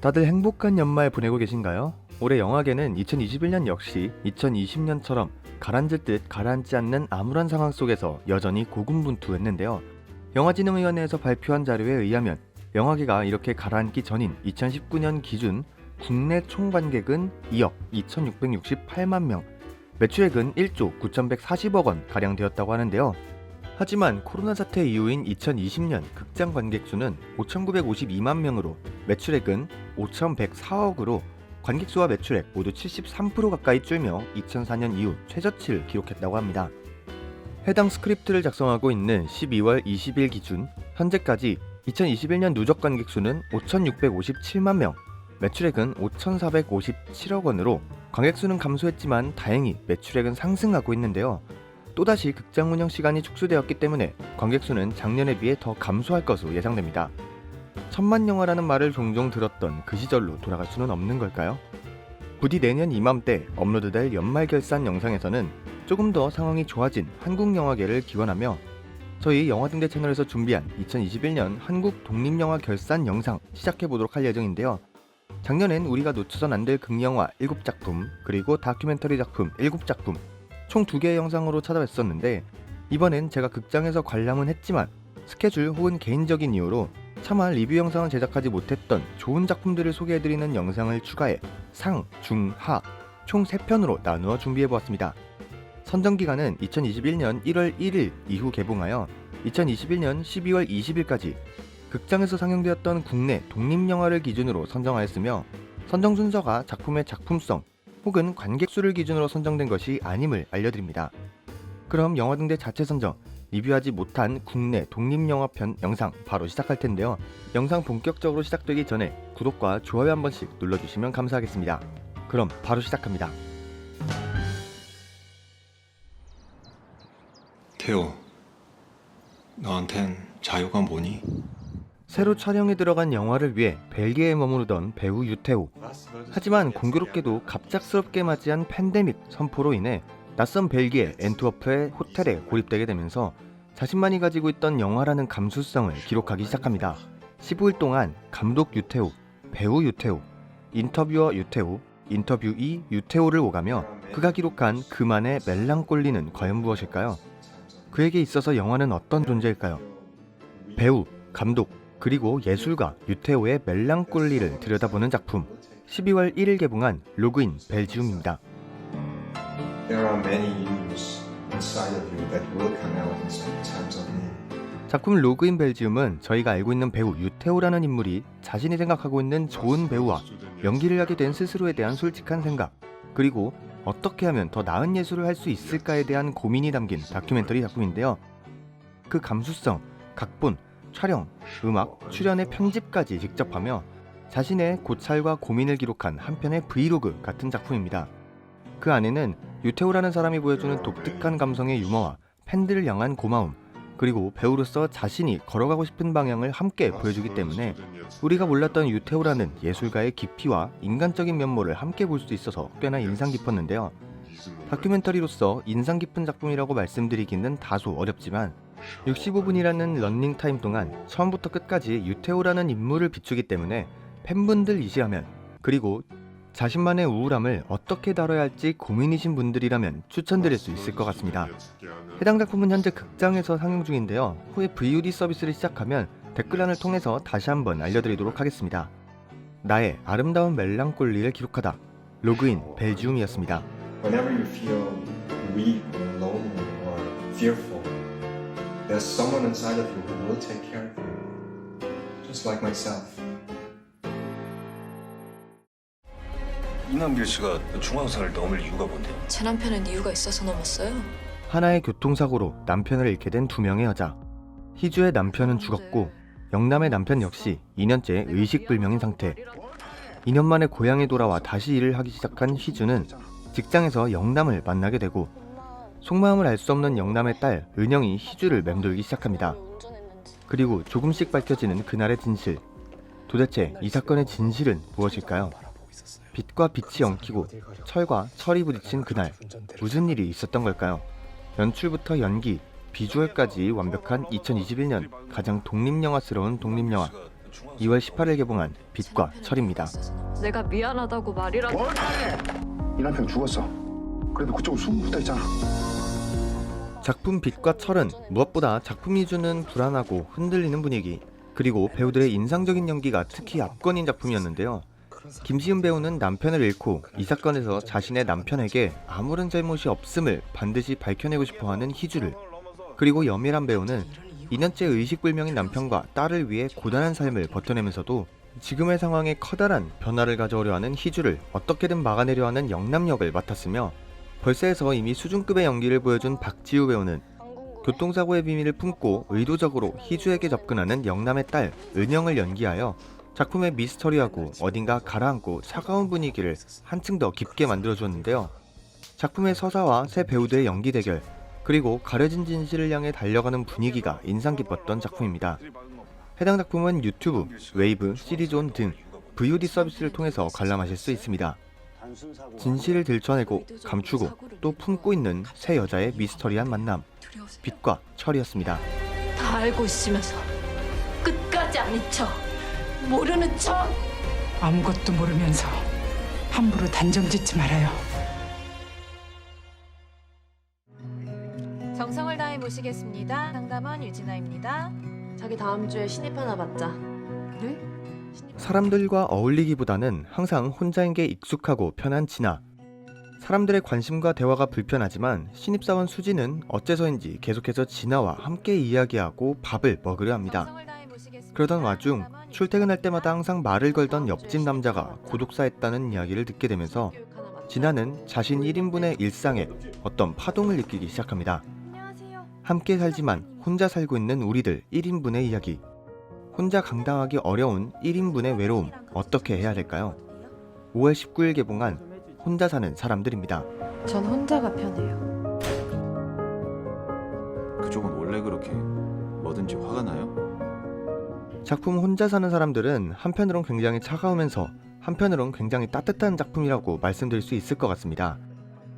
다들 행복한 연말 보내고 계신가요? 올해 영화계는 2021년 역시 2020년처럼 가라앉을 듯 가라앉지 않는 암울한 상황 속에서 여전히 고군분투했는데요. 영화진흥위원회에서 발표한 자료에 의하면 영화계가 이렇게 가라앉기 전인 2019년 기준 국내 총관객은 2억 2668만 명, 매출액은 1조 9140억 원 가량 되었다고 하는데요. 하지만 코로나 사태 이후인 2020년 극장 관객 수는 5,952만 명으로 매출액은 5,104억으로 관객 수와 매출액 모두 73% 가까이 줄며 2004년 이후 최저치를 기록했다고 합니다. 해당 스크립트를 작성하고 있는 12월 20일 기준 현재까지 2021년 누적 관객 수는 5,657만 명, 매출액은 5,457억 원으로 관객 수는 감소했지만 다행히 매출액은 상승하고 있는데요. 또다시 극장 운영 시간이 축소되었기 때문에 관객 수는 작년에 비해 더 감소할 것으로 예상됩니다. 천만 영화라는 말을 종종 들었던 그 시절로 돌아갈 수는 없는 걸까요? 부디 내년 이맘때 업로드될 연말 결산 영상에서는 조금 더 상황이 좋아진 한국 영화계를 기원하며 저희 영화등대 채널에서 준비한 2021년 한국 독립영화 결산 영상 시작해보도록 할 예정인데요. 작년엔 우리가 놓쳐선 안 될 극영화 7작품 그리고 다큐멘터리 작품 7작품 총 2개의 영상으로 찾아뵀었는데 이번엔 제가 극장에서 관람은 했지만 스케줄 혹은 개인적인 이유로 차마 리뷰 영상을 제작하지 못했던 좋은 작품들을 소개해드리는 영상을 추가해 상, 중, 하 총 3편으로 나누어 준비해보았습니다. 선정기간은 2021년 1월 1일 이후 개봉하여 2021년 12월 20일까지 극장에서 상영되었던 국내 독립영화를 기준으로 선정하였으며 선정 순서가 작품의 작품성 혹은 관객 수를 기준으로 선정된 것이 아님을 알려드립니다. 그럼 영화등대 자체 선정, 리뷰하지 못한 국내 독립영화편 영상 바로 시작할 텐데요. 영상 본격적으로 시작되기 전에 구독과 좋아요 한 번씩 눌러주시면 감사하겠습니다. 그럼 바로 시작합니다. 태호, 너한텐 자유가 뭐니? 새로 촬영에 들어간 영화를 위해 벨기에에 머무르던 배우 유태우. 하지만 공교롭게도 갑작스럽게 맞이한 팬데믹 선포로 인해 낯선 벨기에 앤트워프의 호텔에 고립되게 되면서 자신만이 가지고 있던 영화라는 감수성을 기록하기 시작합니다. 15일 동안 감독 유태우, 배우 유태우, 인터뷰어 유태우, 인터뷰이 유태우를 오가며 그가 기록한 그만의 멜랑꼴리는 과연 무엇일까요? 그에게 있어서 영화는 어떤 존재일까요? 배우, 감독, 그리고 예술가 유태우의 멜랑꼴리를 들여다보는 작품 12월 1일 개봉한 로그인 벨지움입니다. 작품 로그인 벨지움은 저희가 알고 있는 배우 유태우라는 인물이 자신이 생각하고 있는 좋은 배우와 연기를 하게 된 스스로에 대한 솔직한 생각 그리고 어떻게 하면 더 나은 예술을 할 수 있을까에 대한 고민이 담긴 다큐멘터리 작품인데요. 그 감수성, 각본, 촬영, 음악, 출연의 편집까지 직접 하며 자신의 고찰과 고민을 기록한 한편의 브이로그 같은 작품입니다. 그 안에는 유태우라는 사람이 보여주는 독특한 감성의 유머와 팬들을 향한 고마움, 그리고 배우로서 자신이 걸어가고 싶은 방향을 함께 보여주기 때문에 우리가 몰랐던 유태우라는 예술가의 깊이와 인간적인 면모를 함께 볼 수 있어서 꽤나 인상 깊었는데요. 다큐멘터리로서 인상 깊은 작품이라고 말씀드리기는 다소 어렵지만 65분이라는 런닝타임 동안 처음부터 끝까지 유태우라는 인물을 비추기 때문에 팬분들이시라면 그리고 자신만의 우울함을 어떻게 다뤄야 할지 고민이신 분들이라면 추천드릴 수 있을 것 같습니다. 해당 작품은 현재 극장에서 상영 중인데요. 후에 VOD 서비스를 시작하면 댓글란을 통해서 다시 한번 알려드리도록 하겠습니다. 나의 아름다운 멜랑꼴리를 기록하다. 로그인 벨지움이었습니다. Whenever you feel weak or lonely or fearful, there's someone inside of you who will take care of you, just like myself. 이남길 씨가 중앙선을 넘을 이유가 뭔데? 제 남편은 이유가 있어서 넘었어요. 하나의 교통사고로 남편을 잃게 된 2명의 여자. 희주의 남편은 죽었고 영남의 남편 역시 2년째 의식불명인 상태. 2년 만에 고향에 돌아와 다시 일을 하기 시작한 희주는 직장에서 영남을 만나게 되고 속마음을 알 수 없는 영남의 딸 은영이 희주를 맴돌기 시작합니다. 그리고 조금씩 밝혀지는 그날의 진실. 도대체 이 사건의 진실은 무엇일까요? 빛과 빛이 엉키고 철과 철이 부딪힌 그날 무슨 일이 있었던 걸까요? 연출부터 연기, 비주얼까지 완벽한 2021년 가장 독립영화스러운 독립영화 2월 18일 개봉한 빛과 철입니다. 내가 미안하다고 말이라도. 뭘 말해! 이 남편 죽었어. 그래도 그쪽은 숨 붙어 있잖아. 작품 빛과 철은 무엇보다 작품이 주는 불안하고 흔들리는 분위기, 그리고 배우들의 인상적인 연기가 특히 압권인 작품이었는데요. 김시은 배우는 남편을 잃고 이 사건에서 자신의 남편에게 아무런 잘못이 없음을 반드시 밝혀내고 싶어하는 희주를, 그리고 염일한 배우는 2년째 의식불명인 남편과 딸을 위해 고단한 삶을 버텨내면서도 지금의 상황에 커다란 변화를 가져오려 하는 희주를 어떻게든 막아내려 하는 영남 역을 맡았으며, 벌새에서 이미 수준급의 연기를 보여준 박지우 배우는 교통사고의 비밀을 품고 의도적으로 희주에게 접근하는 영남의 딸 은영을 연기하여 작품의 미스터리하고 어딘가 가라앉고 차가운 분위기를 한층 더 깊게 만들어주었는데요. 작품의 서사와 새 배우들의 연기 대결, 그리고 가려진 진실을 향해 달려가는 분위기가 인상 깊었던 작품입니다. 해당 작품은 유튜브, 웨이브, 시리즈온 등 VOD 서비스를 통해서 관람하실 수 있습니다. 진실을 들춰내고 감추고 또 품고 있는 세 여자의 미스터리한 만남, 빛과 철이었습니다. 다 알고 있으면서 끝까지 아닌 척, 모르는 척. 아무것도 모르면서 함부로 단정 짓지 말아요. 정성을 다해 모시겠습니다. 상담원 유진아입니다. 자기 다음 주에 신입 하나 받자. 네? 사람들과 어울리기보다는 항상 혼자인 게 익숙하고 편한 진아. 사람들의 관심과 대화가 불편하지만 신입사원 수지는 어째서인지 계속해서 진아와 함께 이야기하고 밥을 먹으려 합니다. 정성을 다해 모시겠습니다. 그러던 와중 상담원 출퇴근할 때마다 항상 말을 걸던 옆집 남자가 고독사했다는 이야기를 듣게 되면서 교육 하나 받자. 진아는 자신 1인분의 일상에 어떤 파동을 느끼기 시작합니다. 안녕하세요. 함께 살지만 혼자 살고 있는 우리들 1인분의 이야기. 혼자 감당하기 어려운 1인분의 외로움, 어떻게 해야 될까요? 5월 19일 개봉한 혼자 사는 사람들입니다. 전 혼자가 편해요. 그쪽은 원래 그렇게 뭐든지 화가 나요? 작품 혼자 사는 사람들은 한편으론 굉장히 차가우면서 한편으론 굉장히 따뜻한 작품이라고 말씀드릴 수 있을 것 같습니다.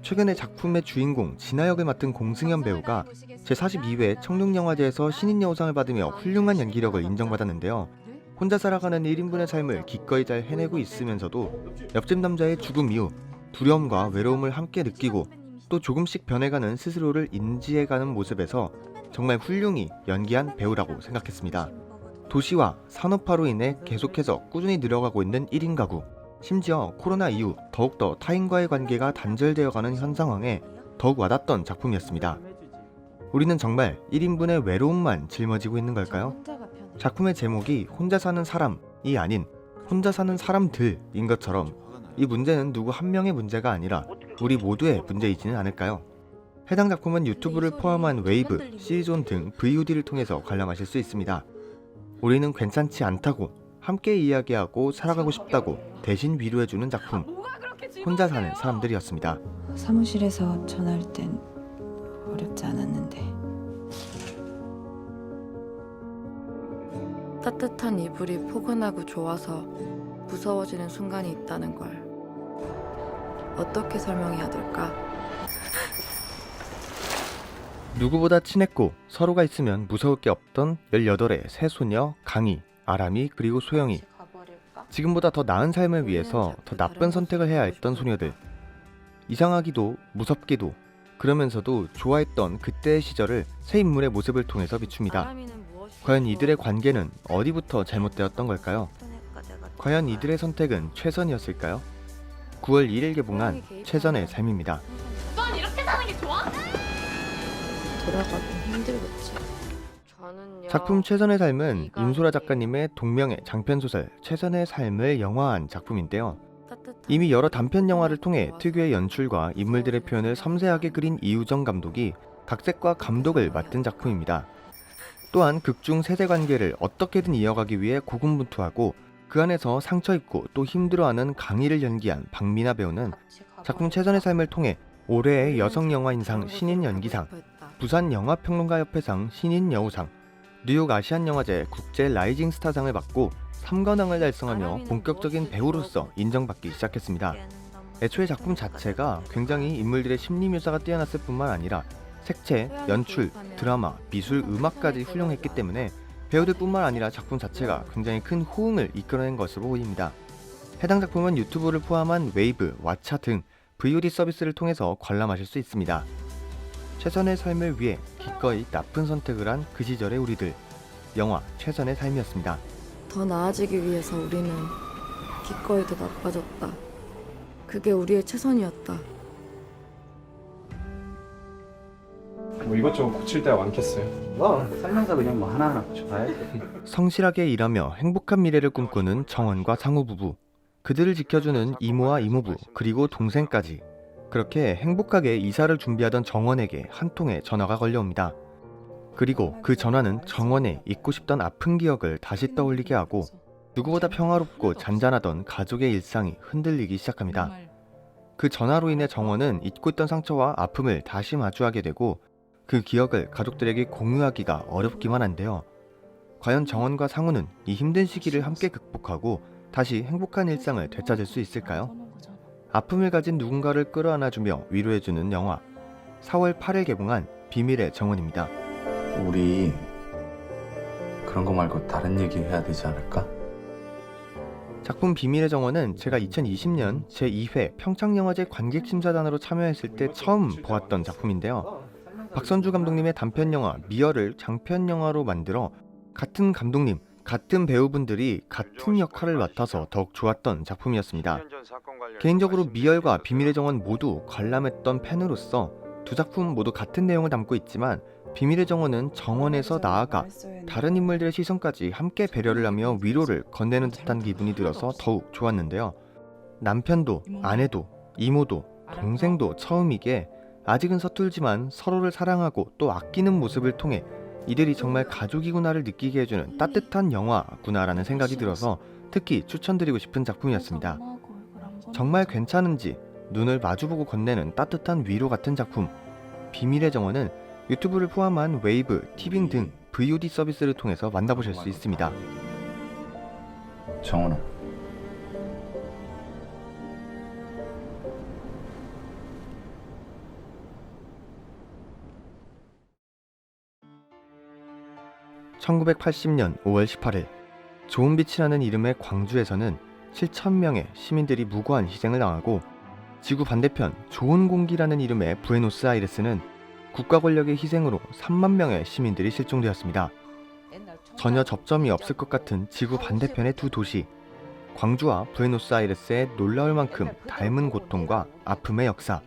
최근에 작품의 주인공 진아 역을 맡은 공승현 배우가 제42회 청룡영화제에서 신인여우상을 받으며 훌륭한 연기력을 인정받았는데요. 혼자 살아가는 1인분의 삶을 기꺼이 잘 해내고 있으면서도 옆집 남자의 죽음 이후 두려움과 외로움을 함께 느끼고 또 조금씩 변해가는 스스로를 인지해가는 모습에서 정말 훌륭히 연기한 배우라고 생각했습니다. 도시와 산업화로 인해 계속해서 꾸준히 늘어가고 있는 1인 가구, 심지어 코로나 이후 더욱더 타인과의 관계가 단절되어가는 현 상황에 더욱 와닿던 작품이었습니다. 우리는 정말 1인분의 외로움만 짊어지고 있는 걸까요? 혼자가 편해. 작품의 제목이 혼자 사는 사람이 아닌 혼자 사는 사람들인 것처럼 이 문제는 누구 한 명의 문제가 아니라 우리 모두의 문제이지는 않을까요? 해당 작품은 유튜브를 포함한 웨이브, 시리즈온 등 VOD를 통해서 관람하실 수 있습니다. 우리는 괜찮지 않다고 함께 이야기하고 살아가고 싶다고 대신 위로해주는 작품, 혼자 사는 사람들이었습니다. 사무실에서 전화할 땐 어렵지 않았는데 따뜻한 이불이 포근하고 좋아서 무서워지는 순간이 있다는 걸 어떻게 설명해야 될까? 누구보다 친했고 서로가 있으면 무서울 게 없던 18의 새 소녀 강희, 아람이 그리고 소영이. 지금보다 더 나은 삶을 위해서 더 나쁜 선택을 해야 했던 소녀들. 이상하기도 무섭기도 그러면서도 좋아했던 그때의 시절을 새 인물의 모습을 통해서 비춥니다. 아람이는 무엇이 과연 이들의 관계는 어디부터 잘못되었던 걸까요? 과연 이들의 선택은 최선이었을까요? 9월 1일 개봉한 최선의 삶입니다. 돌아가긴 힘들겠지. 저는요. 작품 최선의 삶은 임소라 작가님의 동명의 장편소설 최선의 삶을 영화한 작품인데요. 이미 여러 단편 영화를 통해 특유의 연출과 인물들의 표현을 섬세하게 그린 이우정 감독이 각색과 감독을 맡은 작품입니다. 또한 극중 세대관계를 어떻게든 이어가기 위해 고군분투하고 그 안에서 상처입고 또 힘들어하는 강희를 연기한 박민아 배우는 작품 최선의 삶을 통해 올해의 여성영화인상 신인연기상, 부산영화평론가협회상 신인여우상, 뉴욕 아시안영화제 국제 라이징 스타상을 받고 3관왕을 달성하며 본격적인 배우로서 인정받기 시작했습니다. 애초에 작품 자체가 굉장히 인물들의 심리 묘사가 뛰어났을 뿐만 아니라 색채, 연출, 드라마, 미술, 음악까지 훌륭했기 때문에 배우들뿐만 아니라 작품 자체가 굉장히 큰 호응을 이끌어낸 것으로 보입니다. 해당 작품은 유튜브를 포함한 웨이브, 왓챠 등 VOD 서비스를 통해서 관람하실 수 있습니다. 최선의 삶을 위해 기꺼이 나쁜 선택을 한 그 시절의 우리들. 영화 최선의 삶이었습니다. 더 나아지기 위해서 우리는 기꺼이 더 나빠졌다. 그게 우리의 최선이었다. 뭐 이것저것 고칠 데가 많겠어요. 살면서 그냥 뭐 하나하나 고쳐봐야지. 성실하게 일하며 행복한 미래를 꿈꾸는 정원과 상우 부부. 그들을 지켜주는 이모와 이모부, 그리고 동생까지. 그렇게 행복하게 이사를 준비하던 정원에게 한 통의 전화가 걸려옵니다. 그리고 그 전화는 정원의 잊고 싶던 아픈 기억을 다시 떠올리게 하고 누구보다 평화롭고 잔잔하던 가족의 일상이 흔들리기 시작합니다. 그 전화로 인해 정원은 잊고 있던 상처와 아픔을 다시 마주하게 되고 그 기억을 가족들에게 공유하기가 어렵기만 한데요. 과연 정원과 상우는 이 힘든 시기를 함께 극복하고 다시 행복한 일상을 되찾을 수 있을까요? 아픔을 가진 누군가를 끌어안아주며 위로해주는 영화 4월 8일 개봉한 비밀의 정원입니다. 우리 그런 거 말고 다른 얘기 해야 되지 않을까? 작품 비밀의 정원은 제가 2020년 제2회 평창영화제 관객심사단으로 참여했을 때 처음 보았던 작품인데요. 박선주 감독님의 단편영화 미열을 장편영화로 만들어 같은 감독님, 같은 배우분들이 같은 역할을 맡아서 더욱 좋았던 작품이었습니다. 개인적으로 미열과 비밀의 정원 모두 관람했던 팬으로서 두 작품 모두 같은 내용을 담고 있지만 비밀의 정원은 정원에서 나아가 다른 인물들의 시선까지 함께 배려를 하며 위로를 건네는 듯한 기분이 들어서 더욱 좋았는데요. 남편도, 아내도, 이모도, 동생도 처음이기에 아직은 서툴지만 서로를 사랑하고 또 아끼는 모습을 통해 이들이 정말 가족이구나를 느끼게 해주는 따뜻한 영화구나라는 생각이 들어서 특히 추천드리고 싶은 작품이었습니다. 정말 괜찮은지 눈을 마주보고 건네는 따뜻한 위로 같은 작품 비밀의 정원은 유튜브를 포함한 웨이브, 티빙 등 VOD 서비스를 통해서 만나보실 수 있습니다. 정원아, (1980년 5월 18일) 좋은빛이라는 이름의 광주에서는 7,000명의 시민들이 무고한 희생을 당하고 지구 반대편 좋은 공기라는 이름의 부에노스아이레스는 국가 권력의 희생으로 3만 명의 시민들이 실종되었습니다. 전혀 접점이 없을 것 같은 지구 반대편의 두 도시 광주와 부에노스아이레스의 놀라울 만큼 닮은 고통과 아픔의 역사.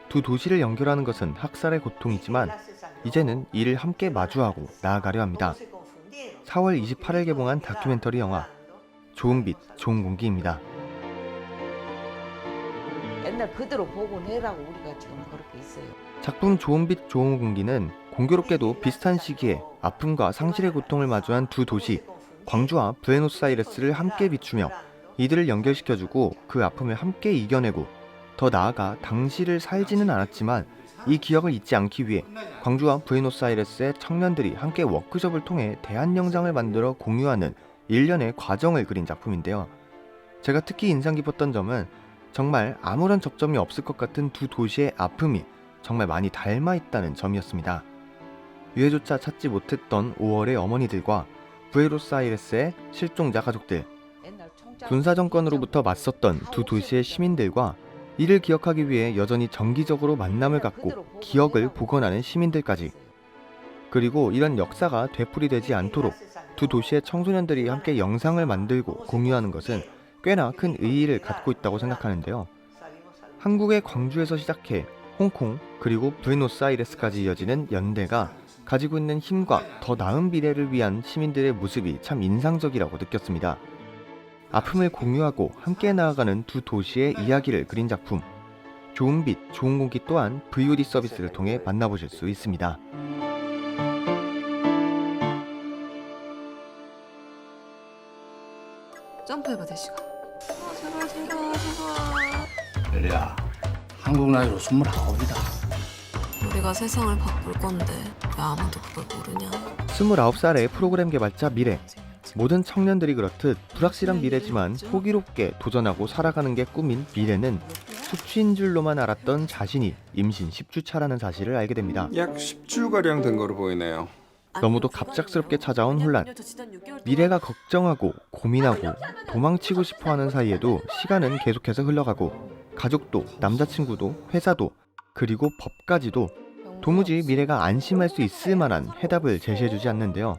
두 도시를 연결하는 것은 학살의 고통이지만 이제는 이를 함께 마주하고 나아가려 합니다. 4월 28일 개봉한 다큐멘터리 영화 좋은 빛, 좋은 공기입니다. 옛날 그대로 복원해라고 우리가 지금 그렇게 있어요. 작품 좋은 빛, 좋은 공기는 공교롭게도 비슷한 시기에 아픔과 상실의 고통을 마주한 두 도시 광주와 부에노스아이레스를 함께 비추며 이들을 연결시켜주고 그 아픔을 함께 이겨내고 더 나아가 당시를 살지는 않았지만 이 기억을 잊지 않기 위해 광주와 부에노스아이레스의 청년들이 함께 워크숍을 통해 대한 영상을 만들어 공유하는 일련의 과정을 그린 작품인데요. 제가 특히 인상 깊었던 점은 정말 아무런 접점이 없을 것 같은 두 도시의 아픔이 정말 많이 닮아 있다는 점이었습니다. 유해조차 찾지 못했던 5월의 어머니들과 부에노스아이레스의 실종자 가족들, 군사정권으로부터 맞섰던 두 도시의 시민들과 이를 기억하기 위해 여전히 정기적으로 만남을 갖고 기억을 복원하는 시민들까지, 그리고 이런 역사가 되풀이되지 않도록 두 도시의 청소년들이 함께 영상을 만들고 공유하는 것은 꽤나 큰 의의를 갖고 있다고 생각하는데요. 한국의 광주에서 시작해 홍콩 그리고 부에노스아이레스까지 이어지는 연대가 가지고 있는 힘과 더 나은 미래를 위한 시민들의 모습이 참 인상적이라고 느꼈습니다. 아픔을 공유하고 함께 나아가는 두 도시의 이야기를 그린 작품 좋은 빛, 좋은 공기 또한 VOD 서비스를 통해 만나보실 수 있습니다. 점프해봐 대시가. 제발. 야, 한국 나이로 29이다. 우리가 세상을 바꿀 건데 왜 아무도 그걸 모르냐? 29살의 프로그램 개발자 미래. 모든 청년들이 그렇듯 불확실한 미래지만 호기롭게 도전하고 살아가는 게 꿈인 미래는 수치인 줄로만 알았던 자신이 임신 10주 차라는 사실을 알게 됩니다. 약 10주가량 된 거로 보이네요. 너무도 갑작스럽게 찾아온 혼란. 미래가 걱정하고 고민하고 도망치고 싶어하는 사이에도 시간은 계속해서 흘러가고 가족도 남자친구도 회사도 그리고 법까지도 도무지 미래가 안심할 수 있을 만한 해답을 제시해주지 않는데요.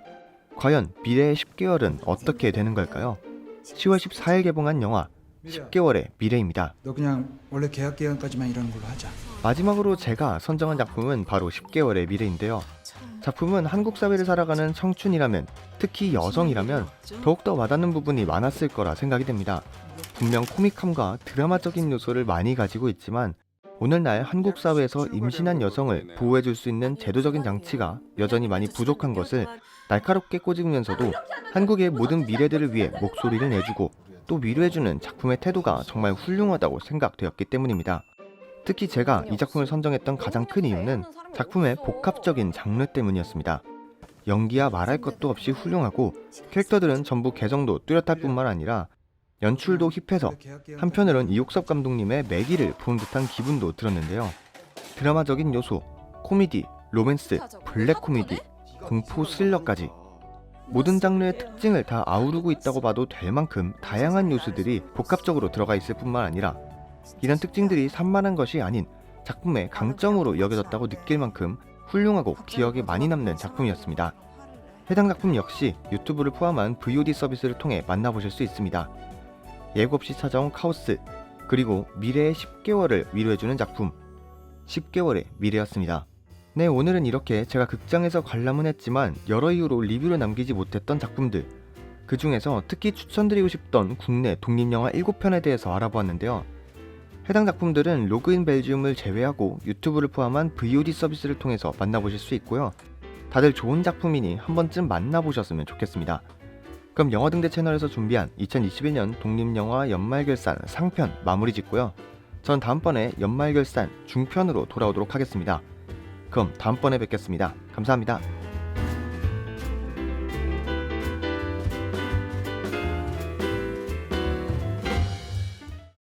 과연 미래의 10개월은 어떻게 되는 걸까요? 10월 14일 개봉한 영화 10개월의 미래입니다. 너 그냥 원래 계약 기간까지만 일하는 걸로 하자. 마지막으로 제가 선정한 작품은 바로 10개월의 미래인데요. 작품은 한국 사회를 살아가는 청춘이라면, 특히 여성이라면 더욱더 와닿는 부분이 많았을 거라 생각이 됩니다. 분명 코믹함과 드라마적인 요소를 많이 가지고 있지만 오늘날 한국 사회에서 임신한 여성을 보호해줄 수 있는 제도적인 장치가 여전히 많이 부족한 것을 날카롭게 꼬집으면서도 한국의 모든 미래들을 위해 목소리를 내주고 또 위로해주는 작품의 태도가 정말 훌륭하다고 생각되었기 때문입니다. 특히 제가 이 작품을 선정했던 가장 큰 이유는 작품의 복합적인 장르 때문이었습니다. 연기야 말할 것도 없이 훌륭하고 캐릭터들은 전부 개성도 뚜렷할 뿐만 아니라 연출도 힙해서 한편으론 이옥섭 감독님의 매기를 본 듯한 기분도 들었는데요. 드라마적인 요소, 코미디, 로맨스, 블랙 코미디, 공포 스릴러까지 모든 장르의 특징을 다 아우르고 있다고 봐도 될 만큼 다양한 요소들이 복합적으로 들어가 있을 뿐만 아니라 이런 특징들이 산만한 것이 아닌 작품의 강점으로 여겨졌다고 느낄 만큼 훌륭하고 기억에 많이 남는 작품이었습니다. 해당 작품 역시 유튜브를 포함한 VOD 서비스를 통해 만나보실 수 있습니다. 예고 없이 찾아온 카오스, 그리고 미래의 10개월을 위로해주는 작품 10개월의 미래였습니다. 네, 오늘은 이렇게 제가 극장에서 관람은 했지만 여러 이유로 리뷰를 남기지 못했던 작품들, 그 중에서 특히 추천드리고 싶던 국내 독립영화 7편에 대해서 알아보았는데요. 해당 작품들은 로그인 벨지움을 제외하고 유튜브를 포함한 VOD 서비스를 통해서 만나보실 수 있고요. 다들 좋은 작품이니 한 번쯤 만나보셨으면 좋겠습니다. 그럼 영화등대 채널에서 준비한 2021년 독립영화 연말결산 상편 마무리 짓고요. 전 다음번에 연말결산 중편으로 돌아오도록 하겠습니다. 그럼 다음번에 뵙겠습니다. 감사합니다.